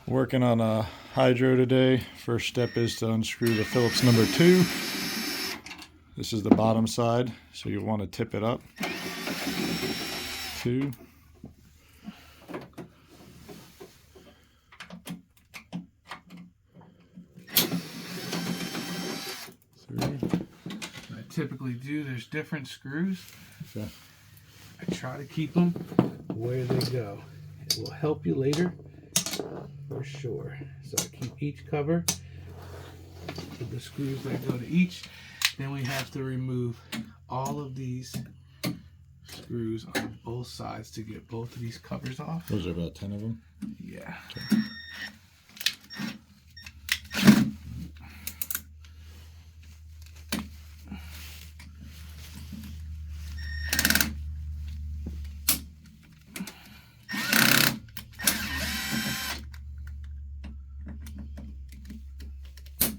Working on a Hydrow today. First step is to unscrew the Phillips number 2. This is the bottom side, so you'll want to tip it up. 2. 3. I typically do, there's different screws. Okay. I try to keep them where they go. It will help you later for sure. So I keep each cover with the screws that go to each. Then we have to remove all of these screws on both sides to get both of these covers off. Those are about 10 of them? Yeah. Okay.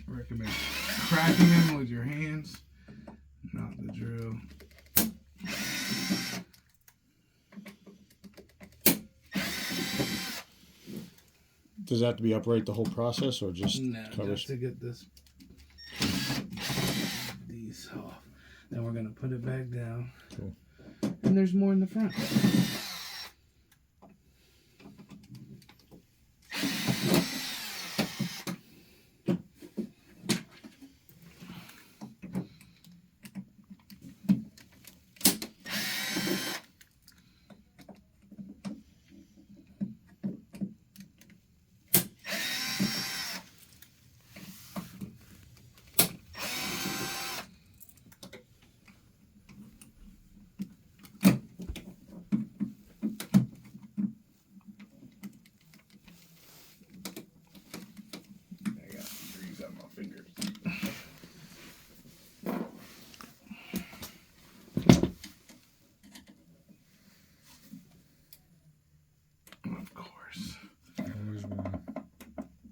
Recommend cracking them with your hands, not the drill. Does it have to be upright the whole process, or just covers? Just to get these off. Then we're gonna put it back down. Cool. And there's more in the front.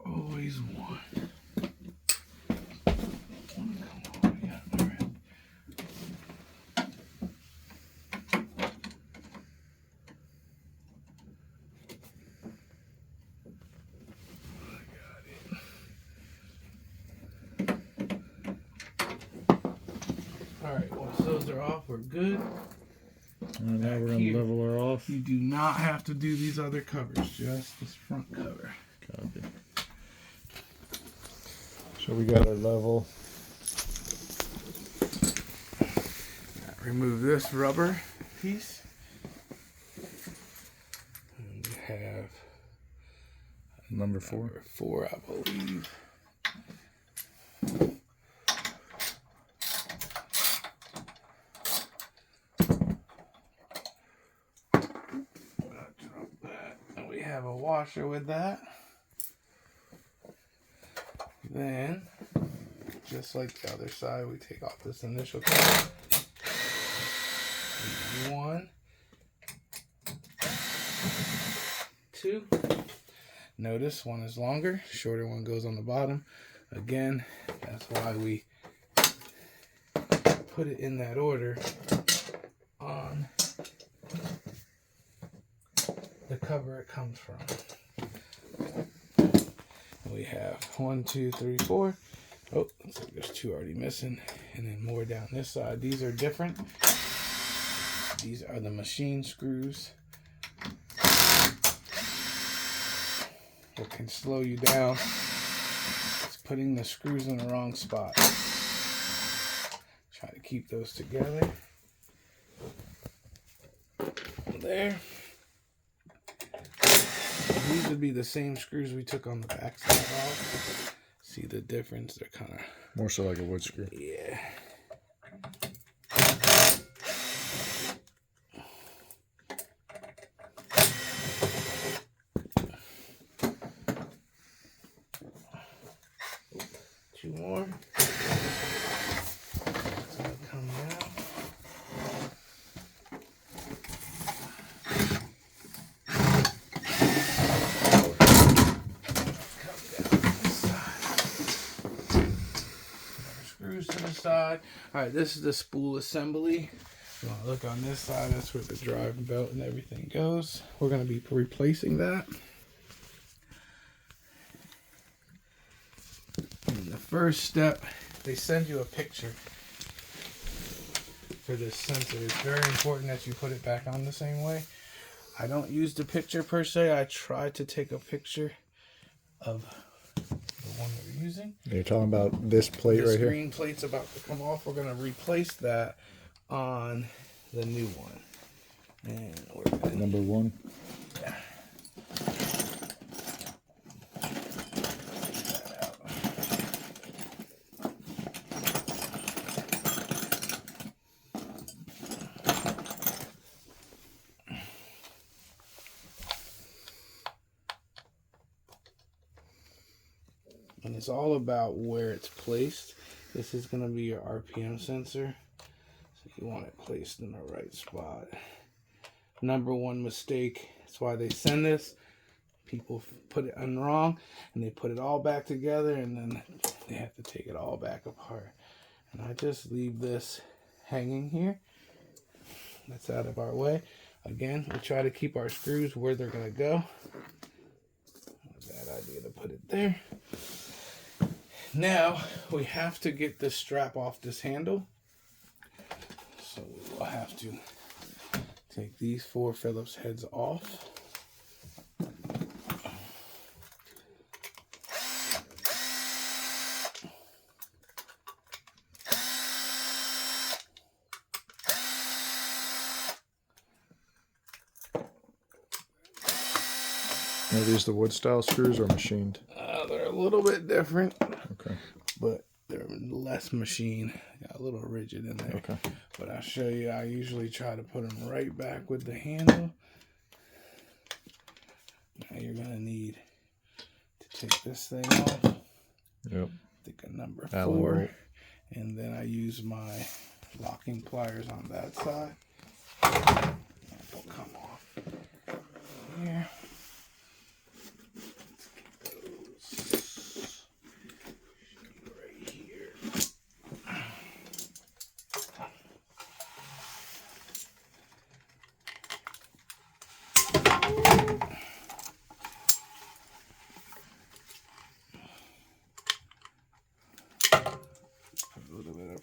Always one. Alright, once those are off, we're good. And now we're going to level her off. You do not have to do these other covers, just this front cover. Copy. So we got our level. Remove this rubber piece. And we have Number 4. Number 4, I believe. And we have a washer with that. Then, just like the other side, we take off this initial cover. 1, 2. Notice one is longer, shorter one goes on the bottom. Again, that's why we put it in that order on the cover it comes from. And we have 1, 2, 3, 4. Oh, looks like there's 2 already missing. And then more down this side. These are different. These are the machine screws. What can slow you down is putting the screws in the wrong spot. Try to keep those together. There. These would be the same screws we took on the back side off. See the difference? They're kind of more so like a wood screw. Yeah. Two more. It's gonna come down. Screws to the side. All right, this is the spool assembly. You want to look on this side, that's where the drive belt and everything goes. We're going to be replacing that. first step, they send you a picture for this sensor. It's very important that you put it back on the same way. I don't use the picture per se. I try to take a picture of the one that we're using. You're talking about this plate This right here? green plate's about to come off. We're going to replace that on the new one. And we're gonna, Number 1. yeah. And it's all about where it's placed. This is going to be your RPM sensor. So you want it placed in the right spot. Number one mistake. That's why they send this. People put it in wrong and they put it all back together and then they have to take it all back apart. And I just leave this hanging here. That's out of our way. Again, we try to keep our screws where they're going to go. Not a bad idea to put it there. Now we have to get this strap off this handle. So we will have to take these 4 Phillips heads off. Are these the wood style screws or machined? They're a little bit different. Okay. But they're less machine. Got a little rigid in there. Okay. But I'll show you. I usually try to put them right back with the handle. Now you're going to need to take this thing off. Yep. Take a number Allen 4. bolt. And then I use my locking pliers on that side. It'll come off here.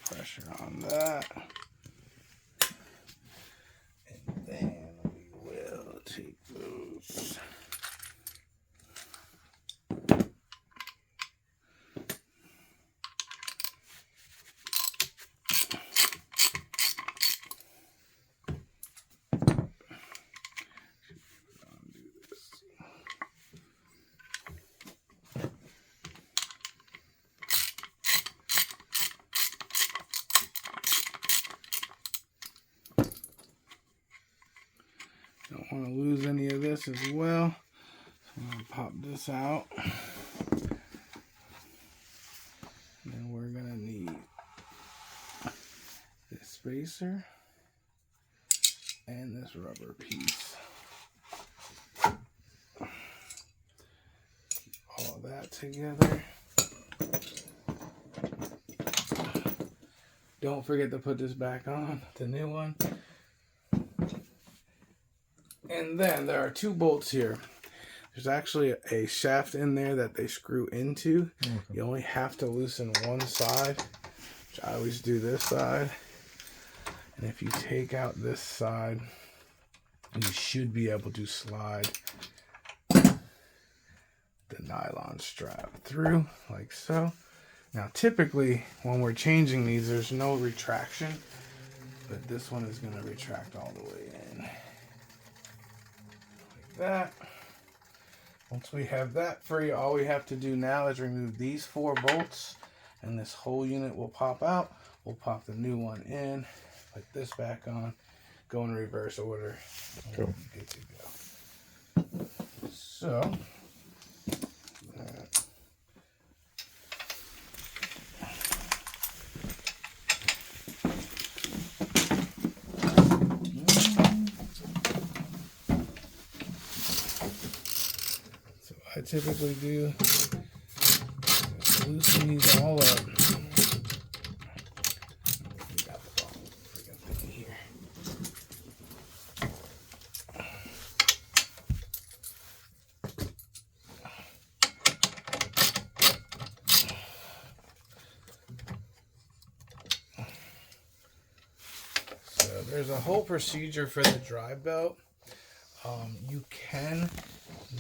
Pressure on that, and then we will take those. Don't want to lose any of this as well. So I'm going to pop this out. Then we're going to need this spacer and this rubber piece. Keep all that together. Don't forget to put this back on, the new one. And then there are 2 bolts here. There's actually a shaft in there that they screw into. Okay. You only have to loosen one side, which I always do this side. And if you take out this side, you should be able to slide the nylon strap through like so. Now typically when we're changing these, there's no retraction, but this one is going to retract all the way in. That. Once we have that free, all we have to do now is remove these 4 bolts and this whole unit will pop out. We'll pop the new one in, put this back on, go in reverse order. Cool. Good to go. So I typically do just loosen these all up. We got the wrong freaking thing here. there's a whole procedure for the drive belt. You can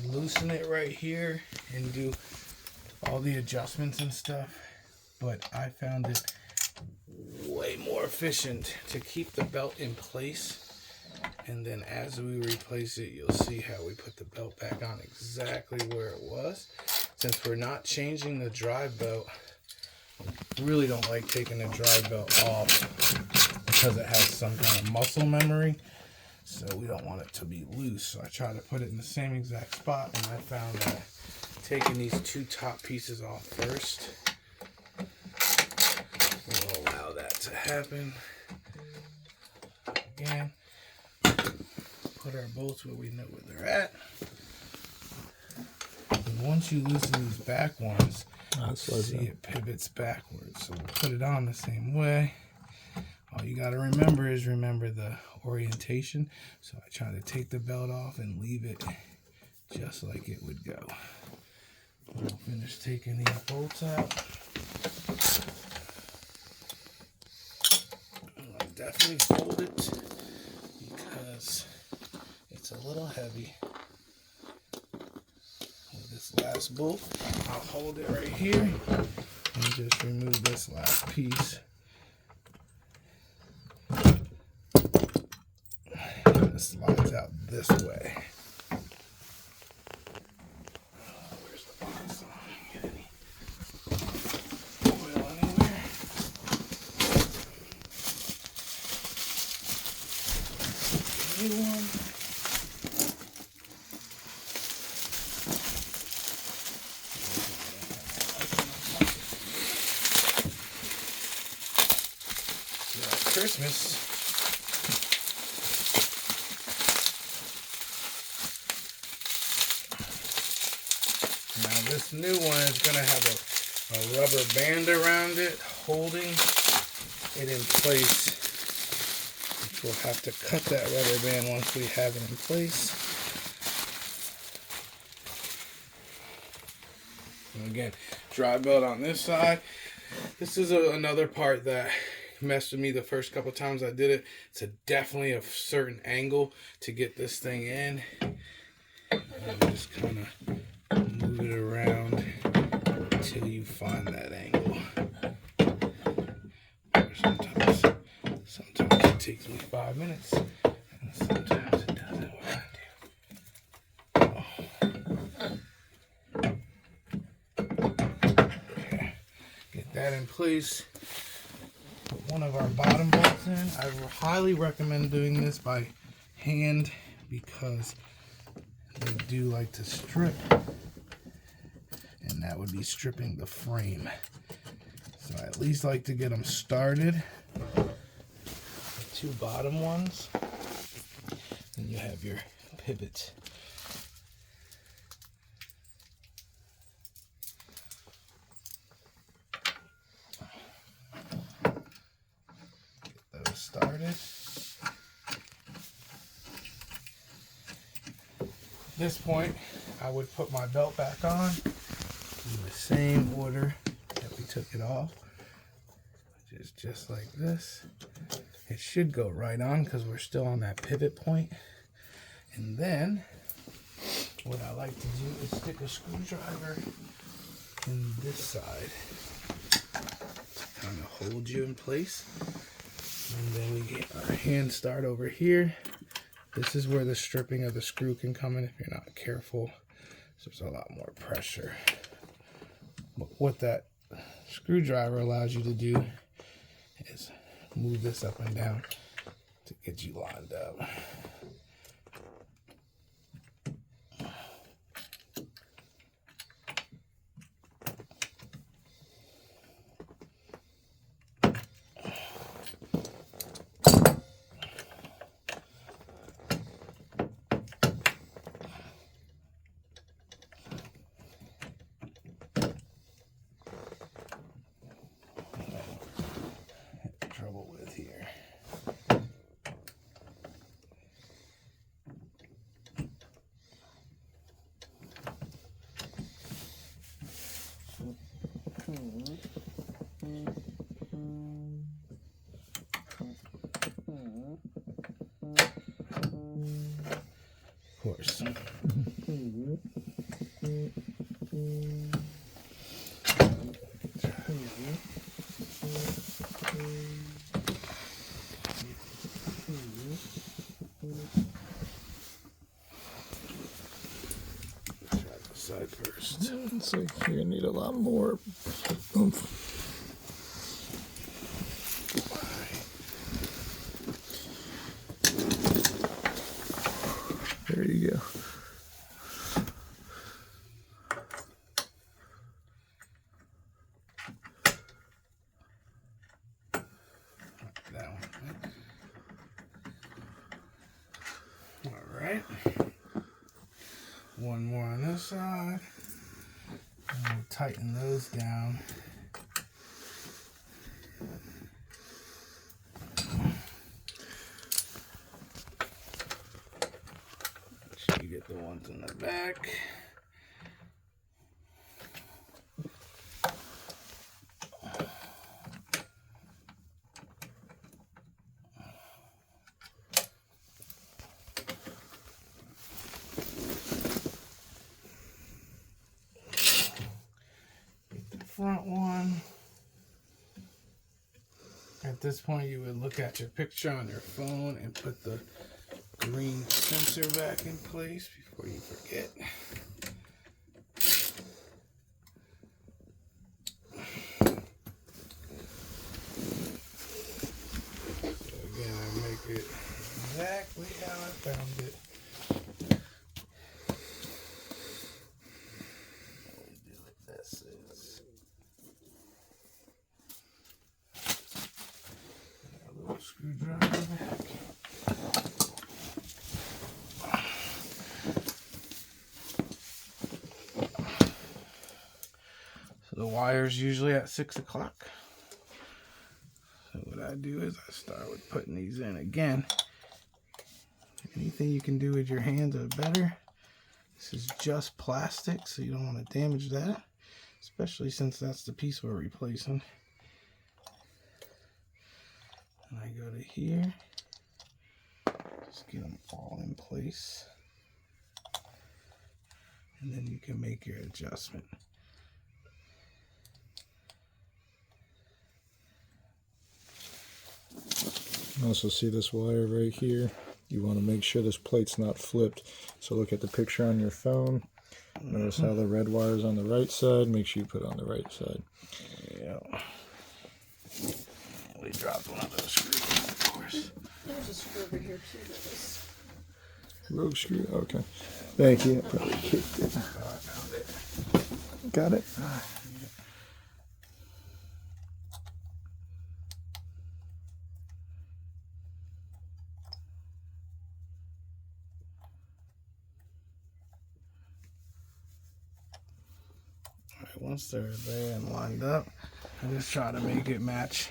loosen it right here and do all the adjustments and stuff, but I found it way more efficient to keep the belt in place, and then as we replace it, you'll see how we put the belt back on exactly where it was. Since we're not changing the drive belt, I really don't like taking the drive belt off because it has some kind of muscle memory, so we don't want it to be loose. So I try to put it in the same exact spot, and I found that taking these two top pieces off first will allow that to happen. Again, put our bolts where we know where they're at. And once you loosen these back ones, see it pivots backwards. So we'll put it on the same way. All you got to remember is the orientation. So I try to take the belt off and leave it just like it would go. We'll finish taking these bolts out. I'll definitely fold it because it's a little heavy. With this last bolt, I'll hold it right here and just remove this last piece. And it slides out this way. Where's the box? I don't get any oil anywhere. New one. Christmas. Now this new one is going to have a rubber band around it holding it in place, which we'll have to cut that rubber band once we have it in place. And again, drive belt on this side. This is another part that messed with me the first couple times I did it. It's definitely a certain angle to get this thing in. And just kind of move it around until you find that angle. Sometimes it takes me 5 minutes, and sometimes it doesn't. Okay, get that in place. Put one of our bottom bolts in. I highly recommend doing this by hand because they do like to strip, and that would be stripping the frame. So I at least like to get them started. The two bottom ones, then you have your pivots. Get those started. At this point, I would put my belt back on in the same order that we took it off, which is just like this. It should go right on because we're still on that pivot point. And then what I like to do is stick a screwdriver in this side to kind of hold you in place. And then we get our hand start over here. This is where the stripping of the screw can come in if you're not careful. So there's a lot more pressure. But what that screwdriver allows you to do is move this up and down to get you lined up. Side first. It's like you're gonna need a lot more oomph. There you go. That one. All right. One more on this side. And we'll tighten those down. Make sure you get the ones in the back. Front one. At this point, you would look at your picture on your phone and put the green sensor back in place before you forget. So again, I make it exactly how I found it. Screwdriver back. So the wire's usually at 6 o'clock. So what I do is I start with putting these in again. Anything you can do with your hands are better. This is just plastic, so you don't want to damage that, especially since that's the piece we're replacing. And I go to here, just get them all in place, and then you can make your adjustment. Also see this wire right here. You want to make sure this plate's not flipped. So look at the picture on your phone. Notice how the red wire is on the right side. Make sure you put it on the right side. Yeah. We dropped one of those screws, of course. There's a screw over here too. That was... Rogue screw. Okay. Thank you. I probably kicked it. Oh, I found it. Got it. Once they're there and lined up, I just try to make it match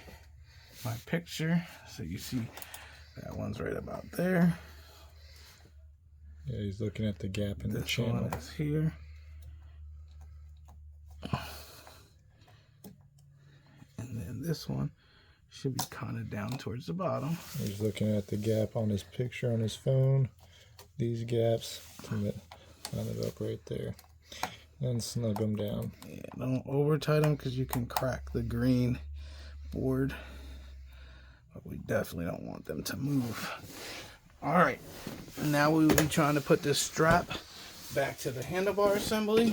my picture. So you see that one's right about there. Yeah, he's looking at the gap in the This channel. one is here. And then this one should be kind of down towards the bottom. He's looking at the gap on his picture on his phone. These gaps, line it up right there. And snug them down. Yeah, don't over tight them because you can crack the green board. But we definitely don't want them to move. All right, now we will be trying to put this strap back to the handlebar assembly.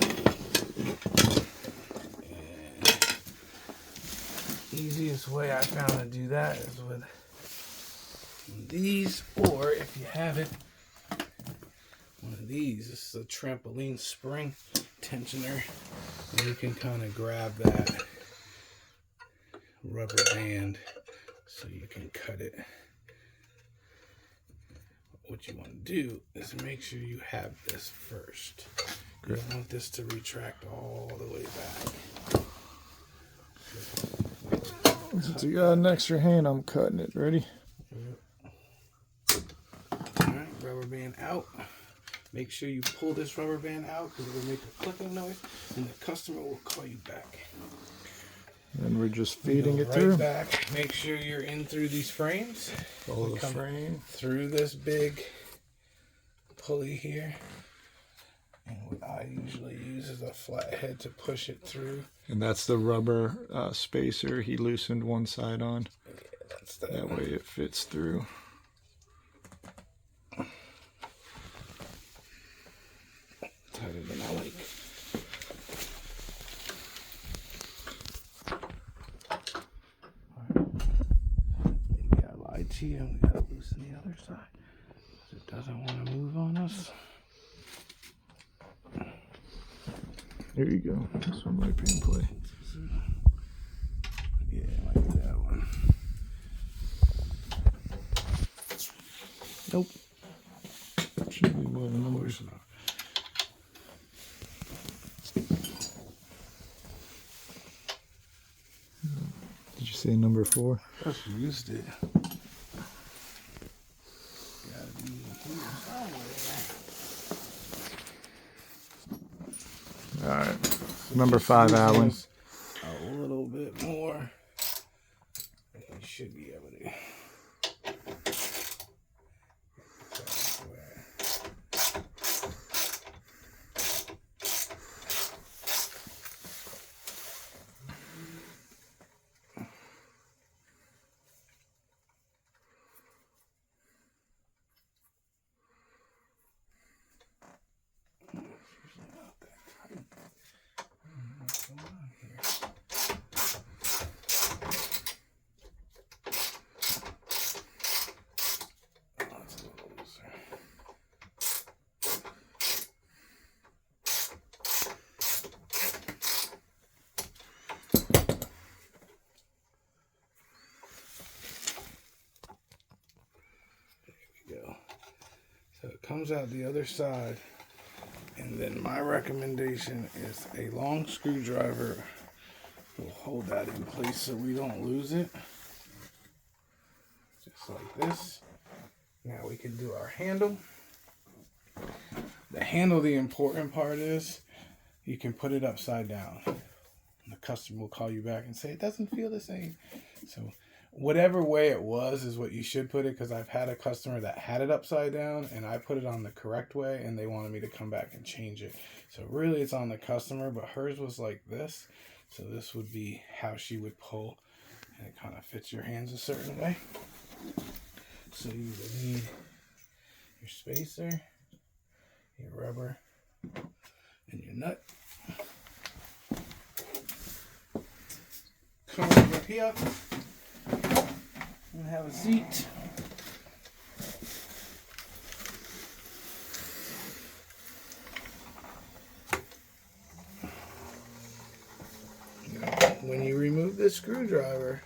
And easiest way I found to do that is with these, or if you have it, one of these. This is a trampoline spring tensioner, and you can kind of grab that rubber band so you can cut it. What you want to do is make sure you have this first. You don't want this to retract all the way back. Since you got an extra hand, I'm cutting it. Ready? Alright, rubber band out. Make sure you pull this rubber band out because it will make a clicking noise, and the customer will call you back. And we're just feeding it Right through. back. Make sure you're in through these frames. Follow the frame. Through this big pulley here, And what I usually use is a flat head to push it through. And that's the rubber spacer he loosened one side on. Yeah, that's that. That way it fits through. Tighter than I like. Maybe I lied to you. We gotta loosen the other side. It doesn't want to move on us. There you go. This one might be in play. Yeah, I like that one. Nope. Should be one Of number. course not. Did you say number 4? Just used it. Gotta be here somewhere. All right. Number 5, Alan. A little bit more. You should be able to. Go. So it comes out the other side, and then my recommendation is a long screwdriver will hold that in place so we don't lose it. Just like this. Now we can do our handle. The handle, the important part is you can put it upside down. The customer will call you back and say it doesn't feel the same. So whatever way it was is what you should put it, because I've had a customer that had it upside down and I put it on the correct way and they wanted me to come back and change it. So really it's on the customer, but hers was like this. So this would be how she would pull, and it kind of fits your hands a certain way. So you would need your spacer, your rubber, and your nut. Come over here and have a seat. Now, when you remove this screwdriver,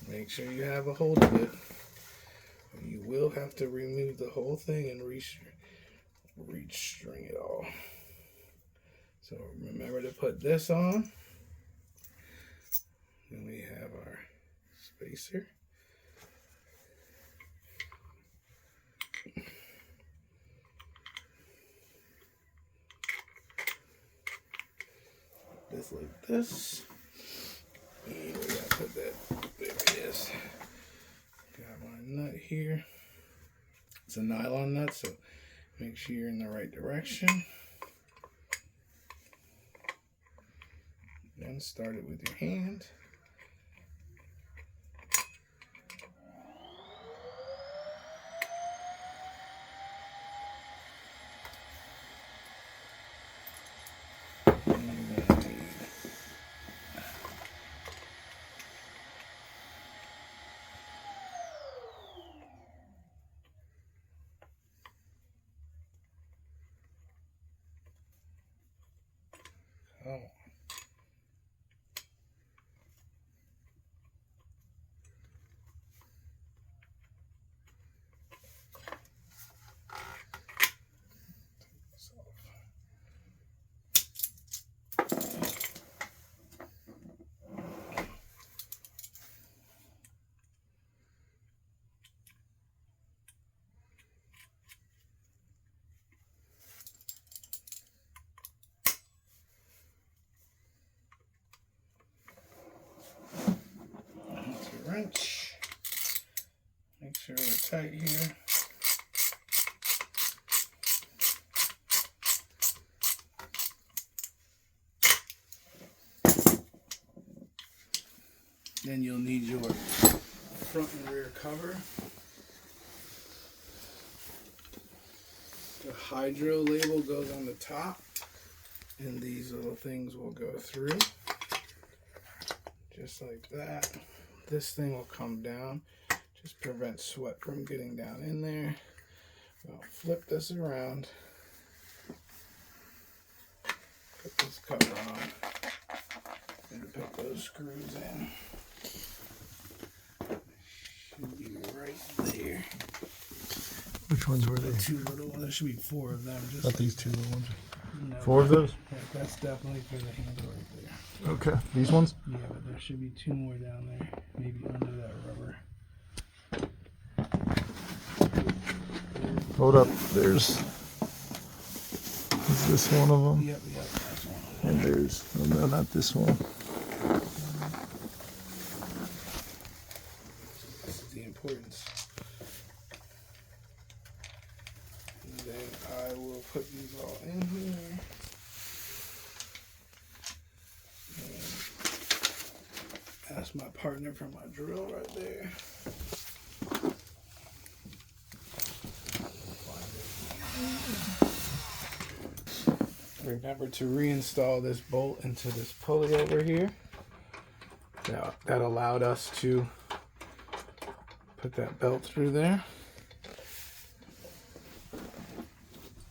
make sure you have a hold of it. You will have to remove the whole thing and restring it all. So remember to put this on. Then we have our spacer. This like this. And we gotta put that, there it is. Got my nut here. It's a nylon nut, so make sure you're in the right direction. Then start it with your hand. Oh. Wrench. Make sure we're tight here. Then you'll need your front and rear cover. The Hydrow label goes on the top, and these little things will go through, just like that. This thing will come down, just prevent sweat from getting down in there. I'll flip this around, put this cover on, and put those screws in. Should be right there. Which ones were The they? two little ones. There should be 4 of them. Just Not like, these two little ones. no, 4 of those? yeah, that's definitely for the handle right there. Okay. These ones? Yeah, but there should be 2 more down there, maybe under that rubber. Hold up. There's. Is this one of them? Yep, that's one. And there's. Oh, no, not this one. This is the importance. And then I will put these all in here. And ask my partner for my drill right there. Remember to reinstall this bolt into this pulley over here. Now, that allowed us to put that belt through there.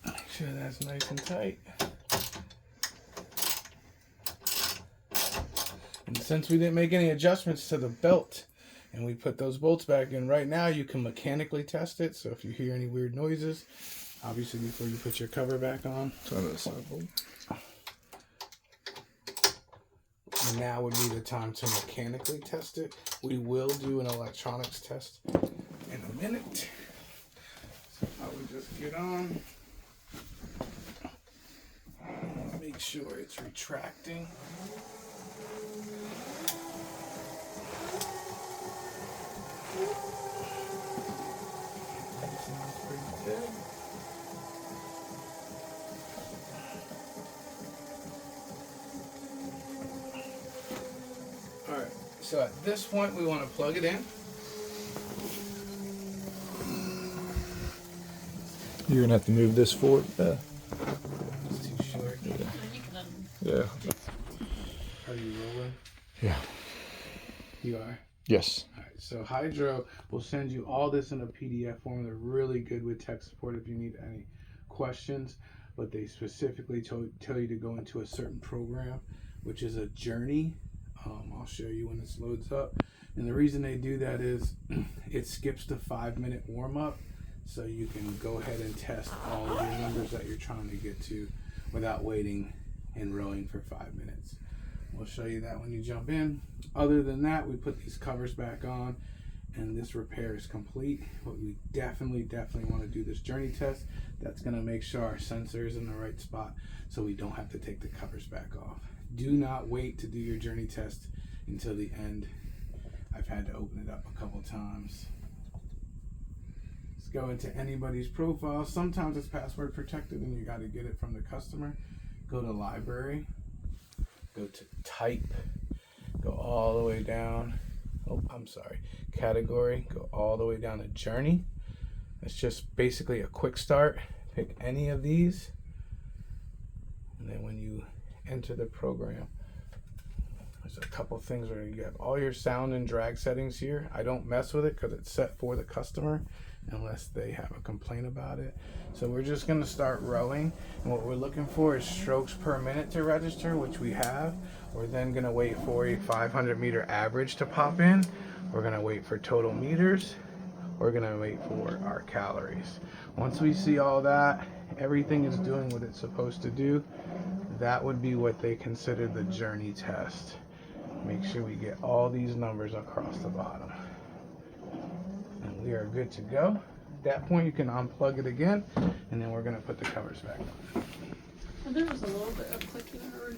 Make sure that's nice and tight. And since we didn't make any adjustments to the belt and we put those bolts back in, right now you can mechanically test it. So if you hear any weird noises, obviously before you put your cover back on. Now would be the time to mechanically test it. We will do an electronics test in a minute. So I would just get on. Make sure it's retracting. That sounds pretty good. Alright, so at this point we want to plug it in. You're gonna have to move this forward. It's too short. Yeah. Are you rolling? Yeah. You are? Yes. Alright, so Hydrow will send you all this in a PDF form. They're really good with tech support if you need any questions, but they specifically tell you to go into a certain program, which is a journey. I'll show you when this loads up. And the reason they do that is it skips the 5-minute warm-up, so you can go ahead and test all of your numbers that you're trying to get to without waiting and rowing for 5 minutes. We'll show you that when you jump in. Other than that, we put these covers back on and this repair is complete. But we definitely want to do this journey test. That's going to make sure our sensor is in the right spot so we don't have to take the covers back off. Do not wait to do your journey test until the end. I've had to open it up a couple times. Let's go into anybody's profile. Sometimes it's password protected and you got to get it from the customer. Go to library, go to type, go all the way down. Oh, I'm sorry. Category, go all the way down to journey. It's just basically a quick start. Pick any of these. And then when you enter the program, there's a couple things where you have all your sound and drag settings here. I don't mess with it because it's set for the customer unless they have a complaint about it. So we're just going to start rowing, and what we're looking for is strokes per minute to register, which we have. We're then going to wait for a 500-meter average to pop in. We're going to wait for total meters. We're going to wait for our calories. Once we see all that, everything is doing what it's supposed to do, that would be what they consider the journey test. Make sure we get all these numbers across the bottom. And we are good to go. At that point, you can unplug it again, and then we're going to put the covers back on. There was a little bit of clicking or